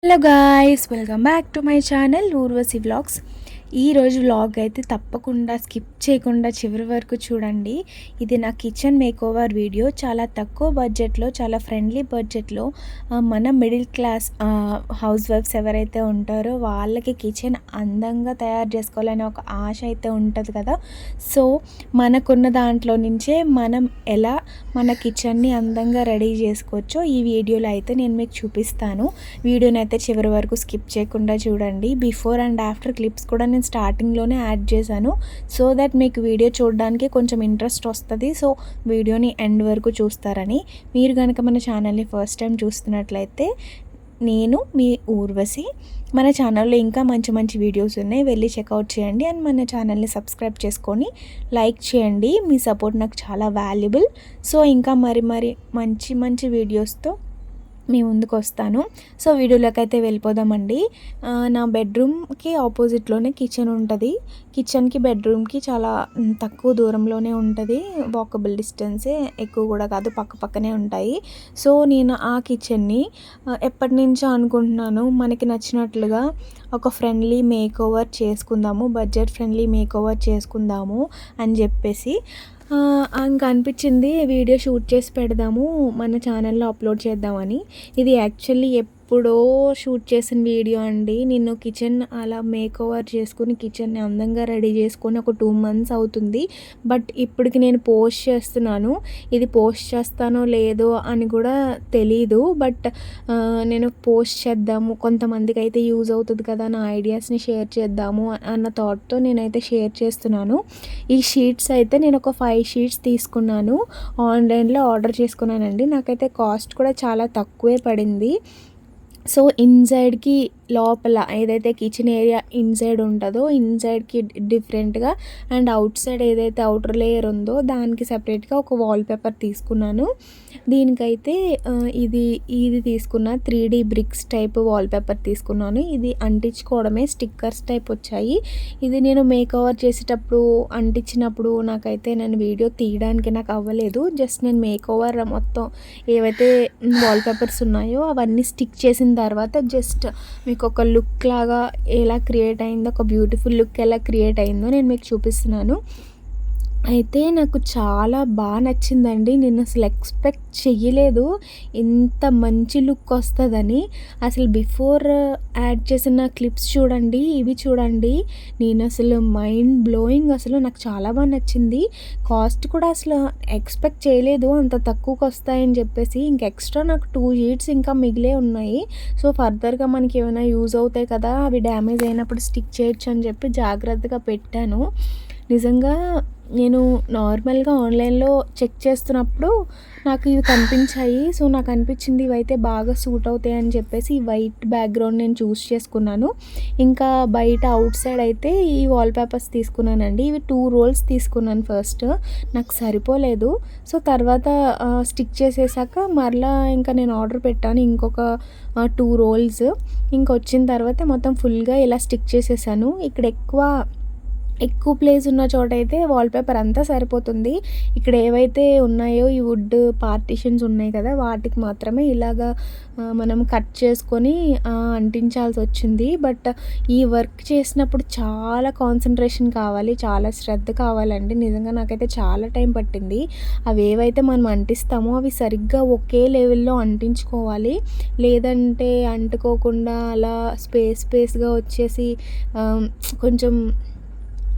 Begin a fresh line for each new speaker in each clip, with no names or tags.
Hello guys, welcome back to my channel Urvashi vlogs. ఈరోజు vlog అయితే తప్పకుండా స్కిప్ చేయకుండా చివరి వరకు చూడండి. ఇది నా కిచెన్ మేకోవర్ వీడియో. చాలా తక్కువ బడ్జెట్లో, చాలా ఫ్రెండ్లీ బడ్జెట్లో మన మిడిల్ క్లాస్ హౌస్ వైఫ్స్ ఎవరైతే ఉంటారో వాళ్ళకి కిచెన్ అందంగా తయారు చేసుకోవాలని ఒక ఆశ అయితే ఉంటుంది కదా. సో మనకున్న దాంట్లో నుంచే మనం ఎలా మన కిచెన్ని అందంగా రెడీ చేసుకోవచ్చో ఈ వీడియోలో అయితే నేను మీకు చూపిస్తాను. వీడియోని అయితే చివరి వరకు స్కిప్ చేయకుండా చూడండి. బిఫోర్ అండ్ ఆఫ్టర్ క్లిప్స్ కూడా నేను స్టార్టింగ్లోనే యాడ్ చేశాను, సో దట్ మీకు వీడియో చూడడానికి కొంచెం ఇంట్రెస్ట్ వస్తుంది. సో వీడియోని ఎండ్ వరకు చూస్తారని. మీరు కనుక మన ఛానల్ని ఫస్ట్ టైం చూస్తున్నట్లయితే నేను మీ ఊర్వశి. మన ఛానల్లో ఇంకా మంచి మంచి వీడియోస్ ఉన్నాయి, వెళ్ళి చెక్అవుట్ చేయండి. అండ్ మన ఛానల్ని సబ్స్క్రైబ్ చేసుకొని లైక్ చేయండి. మీ సపోర్ట్ నాకు చాలా వాల్యుబుల్. సో ఇంకా మరి మంచి మంచి వీడియోస్తో మీ ముందుకు వస్తాను. సో వీడియోలోకి అయితే వెళ్ళిపోదామండి. నా బెడ్రూమ్కి ఆపోజిట్లోనే కిచెన్ ఉంటుంది. కిచెన్కి బెడ్రూమ్కి చాలా తక్కువ దూరంలోనే ఉంటుంది, వాకబుల్ డిస్టెన్సే, ఎక్కువ కూడా కాదు, పక్కనే ఉంటాయి. సో నేను ఆ కిచెన్ని ఎప్పటి నుంచో అనుకుంటున్నాను, మనకి నచ్చినట్లుగా ఒక ఫ్రెండ్లీ మేకోవర్ చేసుకుందాము, బడ్జెట్ ఫ్రెండ్లీ మేకోవర్ చేసుకుందాము అని చెప్పేసి ఇంకా అనిపించింది వీడియో షూట్ చేసి పెడదాము, మన ఛానల్లో అప్లోడ్ చేద్దామని. ఇది యాక్చువల్లీ ఎప్పుడో షూట్ చేసిన వీడియో అండి. నేను కిచెన్ అలా మేకోవర్ చేసుకుని కిచెన్ని అందంగా రెడీ చేసుకొని ఒక 2 months అవుతుంది. బట్ ఇప్పటికి నేను పోస్ట్ చేస్తున్నాను. ఇది పోస్ట్ చేస్తానో లేదో అని కూడా తెలీదు. బట్ నేను పోస్ట్ చేద్దాము, కొంతమందికి అయితే యూజ్ అవుతుంది కదా, నా ఐడియాస్ని షేర్ చేద్దాము అన్న థాట్తో నేనైతే షేర్ చేస్తున్నాను. ఈ షీట్స్ అయితే నేను ఒక 5 షీట్స్ తీసుకున్నాను, ఆన్లైన్లో ఆర్డర్ చేసుకున్నానండి. నాకైతే కాస్ట్ కూడా చాలా తక్కువే పడింది. సో ఇన్సైడ్కి లోపల ఏదైతే కిచెన్ ఏరియా ఇన్సైడ్ ఉంటుందో ఇన్సైడ్కి డిఫరెంట్గా, అండ్ అవుట్ సైడ్ ఏదైతే అవుటర్ లేయర్ ఉందో దానికి సపరేట్గా ఒక వాల్పేపర్ తీసుకున్నాను. దీనికైతే ఇది తీసుకున్న 3D బ్రిక్స్ టైప్ వాల్పేపర్ తీసుకున్నాను. ఇది అంటించుకోవడమే, స్టిక్కర్స్ టైప్ వచ్చాయి. ఇది నేను మేకోవర్ చేసేటప్పుడు అంటించినప్పుడు నేను వీడియో తీయడానికి నాకు అవ్వలేదు. జస్ట్ నేను మేకోవర్ మొత్తం ఏవైతే వాల్పేపర్స్ ఉన్నాయో అవన్నీ స్టిక్ చేసిన తర్వాత జస్ట్ మీకు ఒక లుక్ లాగా ఎలా క్రియేట్ అయిందో, ఒక బ్యూటిఫుల్ లుక్ ఎలా క్రియేట్ అయిందో నేను మీకు చూపిస్తున్నాను. అయితే నాకు చాలా బాగా నచ్చిందండి. నేను అసలు ఎక్స్పెక్ట్ చెయ్యలేదు ఇంత మంచి లుక్ వస్తుందని. అసలు బిఫోర్ యాడ్ చేసిన క్లిప్స్ చూడండి, ఇవి చూడండి, నేను అసలు మైండ్ బ్లోయింగ్. అసలు నాకు చాలా బాగా నచ్చింది. కాస్ట్ కూడా అసలు ఎక్స్పెక్ట్ చేయలేదు అంత తక్కువకి వస్తాయని చెప్పేసి. ఇంక ఎక్స్ట్రా నాకు 2 షీట్స్ ఇంకా మిగిలే ఉన్నాయి. సో ఫర్దర్గా మనకి ఏమైనా యూజ్ అవుతాయి కదా, అవి డ్యామేజ్ అయినప్పుడు స్టిక్ చేయొచ్చు అని చెప్పి జాగ్రత్తగా పెట్టాను. నిజంగా నేను నార్మల్గా ఆన్లైన్లో చెక్ చేస్తున్నప్పుడు నాకు ఇవి కనిపించాయి. సో నాకు అనిపించింది ఇవైతే బాగా సూట్ అవుతాయి అని చెప్పేసి ఈ వైట్ బ్యాక్గ్రౌండ్ నేను చూస్ చేసుకున్నాను. ఇంకా బయట అవుట్ సైడ్ అయితే ఈ వాల్పేపర్స్ తీసుకున్నానండి. ఇవి 2 rolls తీసుకున్నాను. ఫస్ట్ నాకు సరిపోలేదు. సో తర్వాత స్టిక్ చేసేసాక మరలా ఇంకా నేను ఆర్డర్ పెట్టాను ఇంకొక 2 rolls. ఇంకా వచ్చిన తర్వాత మొత్తం ఫుల్గా ఇలా స్టిక్ చేసేసాను. ఇక్కడ ఎక్కువ ప్లేస్ ఉన్న చోట అయితే వాల్పేపర్ అంతా సరిపోతుంది. ఇక్కడ ఏవైతే ఉన్నాయో ఈ వుడ్ పార్టిషన్స్ ఉన్నాయి కదా, వాటికి మాత్రమే ఇలాగా మనం కట్ చేసుకొని అంటించాల్సి వచ్చింది. బట్ ఈ వర్క్ చేసినప్పుడు చాలా కాన్సన్ట్రేషన్ కావాలి, చాలా శ్రద్ధ కావాలండి. నిజంగా నాకైతే చాలా టైం పట్టింది. అవి ఏవైతే మనం అంటిస్తామో అవి సరిగ్గా ఒకే లెవెల్లో అంటించుకోవాలి, లేదంటే అంటుకోకుండా అలా స్పేస్గా వచ్చేసి కొంచెం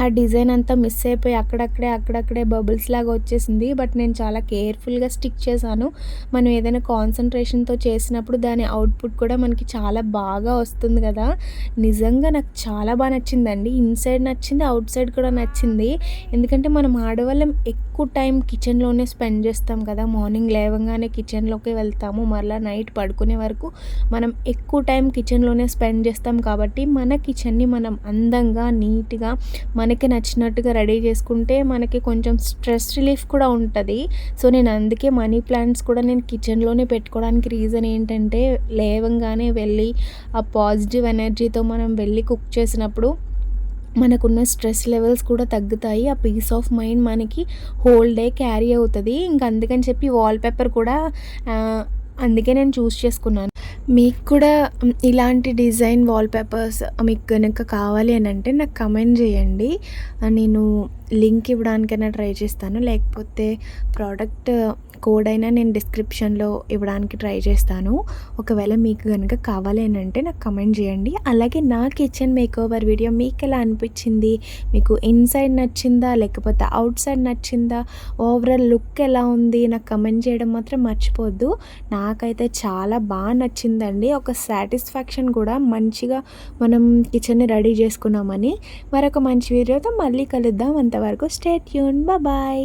ఆ డిజైన్ అంతా మిస్ అయిపోయి అక్కడక్కడే బబుల్స్ లాగా వచ్చేసింది. బట్ నేను చాలా కేర్ఫుల్గా స్టిక్ చేశాను. మనం ఏదైనా కాన్సన్ట్రేషన్తో చేసినప్పుడు దాని అవుట్పుట్ కూడా మనకి చాలా బాగా వస్తుంది కదా. నిజంగా నాకు చాలా బాగా నచ్చిందండి. ఇన్సైడ్ నచ్చింది, అవుట్ సైడ్ కూడా నచ్చింది. ఎందుకంటే మనం ఆడవాళ్ళం ఎక్కువ టైం కిచెన్లోనే స్పెండ్ చేస్తాం కదా. మార్నింగ్ లేవగానే కిచెన్లోకి వెళ్తాము, మరలా నైట్ పడుకునే వరకు మనం ఎక్కువ టైం కిచెన్లోనే స్పెండ్ చేస్తాం. కాబట్టి మన కిచెన్ని మనం అందంగా, నీట్గా, మనకి నచ్చినట్టుగా రెడీ చేసుకుంటే మనకి కొంచెం స్ట్రెస్ రిలీఫ్ కూడా ఉంటుంది. సో నేను అందుకే మనీ ప్లాంట్స్ కూడా నేను కిచెన్లోనే పెట్టుకోవడానికి రీజన్ ఏంటంటే, లేవంగానే వెళ్ళి ఆ పాజిటివ్ ఎనర్జీతో మనం వెళ్ళి కుక్ చేసినప్పుడు మనకున్న స్ట్రెస్ లెవెల్స్ కూడా తగ్గుతాయి. ఆ పీస్ ఆఫ్ మైండ్ మనకి హోల్ డే క్యారీ అవుతుంది. ఇంక అందుకని చెప్పి వాల్పేపర్ కూడా అందుకే నేను చూస్ చేసుకున్నాను. మీకు కూడా ఇలాంటి డిజైన్ వాల్‌పేపర్స్ మీకు గనక కావాలి అనంటే నాకు కమెంట్ జేయండి. నేను లింక్ ఇవ్వడానికైనా ట్రై చేస్తాను. లేకపోతే ప్రోడక్ట్ కోడ్ అయినా నేను డిస్క్రిప్షన్‌లో ఇవ్వడానికి ట్రై చేస్తాను. ఒకవేళ మీకు గనక కావాలి అనంటే నాకు కమెంట్ జేయండి. అలాగే నా కిచెన్ మేకోవర్ వీడియో మీకెలా అనిపిచ్చింది? మీకు ఇన్‌సైడ్ నచ్చిందా? లేకపోతే ఔట్‌సైడ్ నచ్చిందా? ఓవరాల్ లుక్ ఎలా ఉంది? నాకు కమెంట్ చేయడం మాత్రం మర్చిపోవద్దు. నాకైతే చాలా నచ్చిందండి. ఒక సాటిస్ఫాక్షన్ కూడా మంచిగా మనం కిచెన్‌ని రెడీ చేసుకున్నామని. మరొక మంచి వీడియోతో మళ్ళీ కలుద్దాం. అంతవరకు స్టే ట్యూన్. బాయ్.